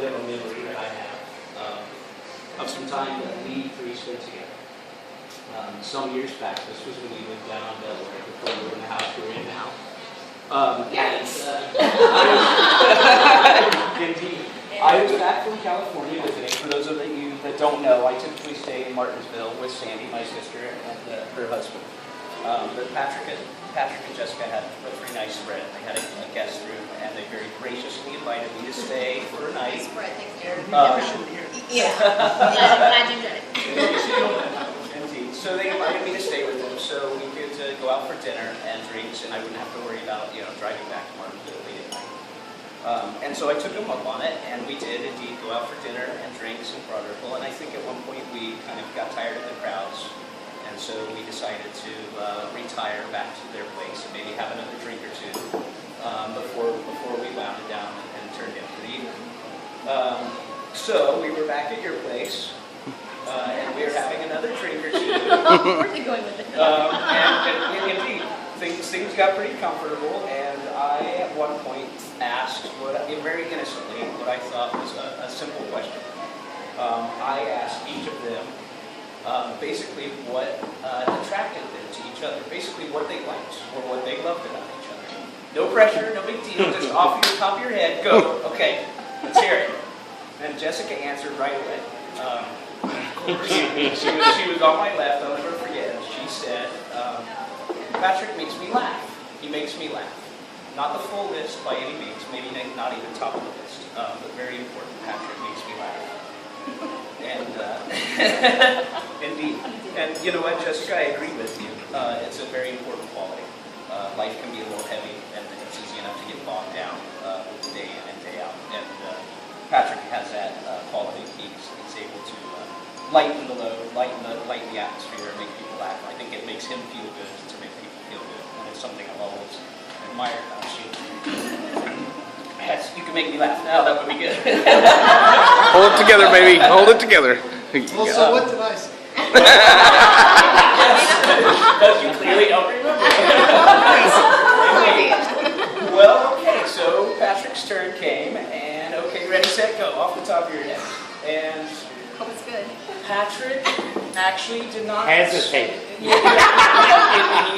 bit of a memory that I have of some time that we three spent together. Some years back, this was when we lived down on Delaware, before we were in the house we were in now. Indeed. I was back from California visiting. For those of you that don't know, I typically stay in Martinsville with Sandy, my sister, and her husband. But Patrick and Jessica had a pretty nice spread. They had a guest room, and they very graciously invited me to stay for a night. Spread, thanks, Derek. Yeah. Glad you did it. Indeed. So they invited me to stay with them, so we could go out for dinner and drinks, and I wouldn't have to worry about driving back to Martinsville late at night. And so I took them up on it, and we did indeed go out for dinner and drinks in Broad Ripple. And I think at one point we kind of got tired of the crowds, and so we decided to retire back to their place and maybe have another drink or two before we wound it down and turned in for the evening. So we were back at your place, and we were having another drink or two. Where are they going with it? And indeed, things got pretty comfortable, and I at one point asked, very innocently, what I thought was a simple question. I asked each of them basically what attracted them to each other, basically what they liked or what they loved about each other. No pressure, no big deal, just off the top of your head, go. Okay, let's hear it. And Jessica answered right away. She was on my left, I'll never forget. She said, Patrick makes me laugh. He makes me laugh. Not the full list by any means, maybe not even top of the list, but very important. Patrick makes me laugh. And indeed. And you know what, Jessica, I agree with you. It's a very important quality. Life can be a little heavy, and it's easy enough to get bogged down with day in and day out. And Patrick has that quality. He's able to lighten the load, lighten the atmosphere, and make people laugh. I think it makes him feel good to make people feel good, and it's something I've always admired about you. Yes, you can make me laugh now. That would be good. Hold it together, baby. Hold it together. Well, so what did I say? Because you clearly don't remember. Well, okay, so Patrick's turn came, and okay, ready, set, go, off the top of your head. And Hope it's good. Patrick actually did not Hesitate. He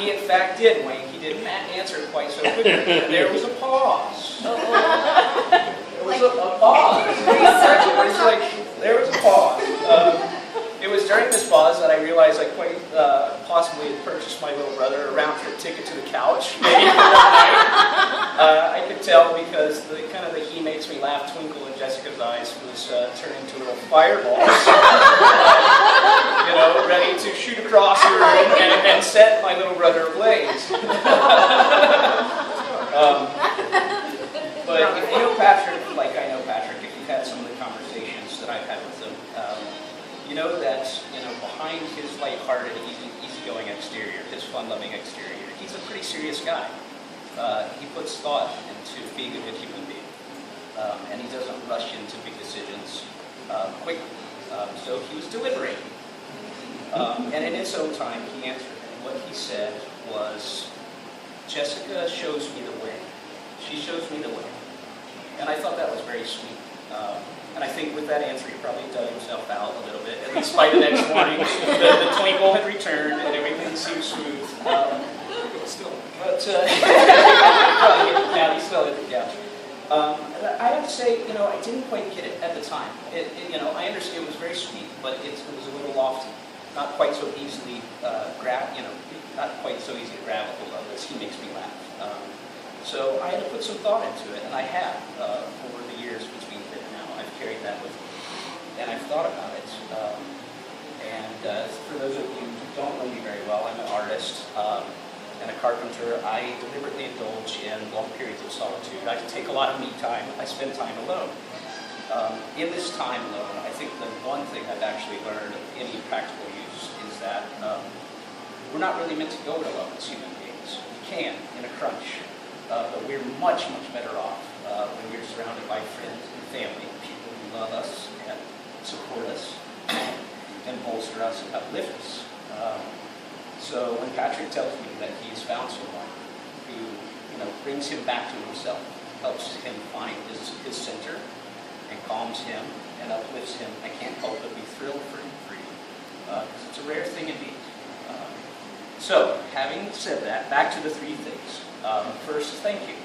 in fact did, Wayne. He didn't answer quite so quickly. There was a pause. There was a pause. There was a pause. It was during this pause that I realized I quite possibly had purchased my little brother a round-trip ticket to the couch, maybe for one night. I could tell because the kind of the he makes me laugh twinkle in Jessica's eyes was turning to a little fireball, ready to shoot across the room and set my little brother ablaze. But if you know Patrick, like I know Patrick, if you've had some of the conversations that I've had with him, you know that behind his lighthearted, easygoing exterior, his fun-loving exterior, he's a pretty serious guy. He puts thought into being a good human being, and he doesn't rush into big decisions quickly. So he was deliberating, and in his own time, he answered. And what he said was, "Jessica shows me the way. She shows me the way," and I thought that was very sweet. And I think with that answer, he probably dug himself out a little bit, at least by the next morning. The twinkle had returned, and everything seemed smooth. But he still hit the couch. I have to say, I didn't quite get it at the time. I understand it was very sweet, but it was a little lofty, not quite so easily not quite so easy to grab a hold of as he makes me laugh. So I had to put some thought into it, and I have over the years between then and now. I've carried that with me, and I've thought about it. For those of you who don't know me very well, I'm an artist and a carpenter. I deliberately indulge in long periods of solitude. I take a lot of me time. I spend time alone. In this time alone, I think the one thing I've actually learned of any practical use is that we're not really meant to go it alone as human beings. We can in a crunch. But we're much, much better off when we're surrounded by friends and family, people who love us and support us and bolster us and uplift us. So when Patrick tells me that he's found someone who brings him back to himself, helps him find his center, and calms him and uplifts him, I can't help but be thrilled for you, because it's a rare thing indeed. So, having said that, back to the three things. First, thank you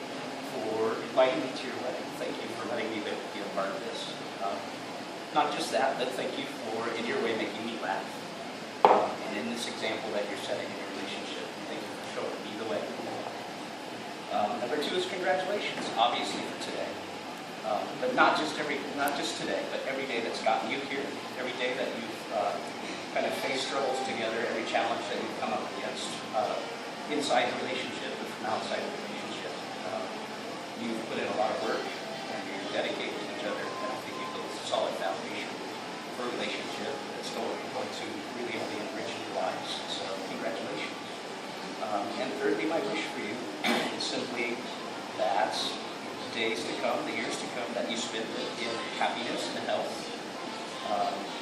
for inviting me to your wedding. Thank you for letting me be a part of this. Not just that, but thank you for, in your way, making me laugh. And in this example that you're setting in your relationship, thank you for showing me the way. Number two is congratulations, obviously, for today. But not just today, but every day that's gotten you here, every day that you've kind of faced struggles together, every challenge that you've come up against inside the relationship and from outside the relationship. You've put in a lot of work and you're dedicated to each other, and I think you've built a solid foundation for a relationship that's going to really only enrich your lives. So congratulations. And thirdly, my wish for you is simply that the days to come, the years to come, that you spend it in happiness and health.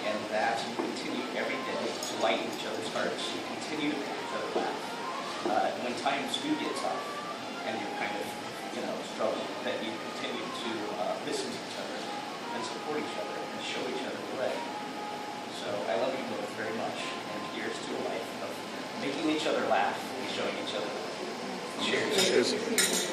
And that you continue every day to lighten each other's hearts, you continue to make each other laugh. And when times do get tough and you're kind of, struggling, that you continue to listen to each other and support each other and show each other the way. So I love you both very much, and here's to a life of making each other laugh and showing each other the way. Cheers. Cheers.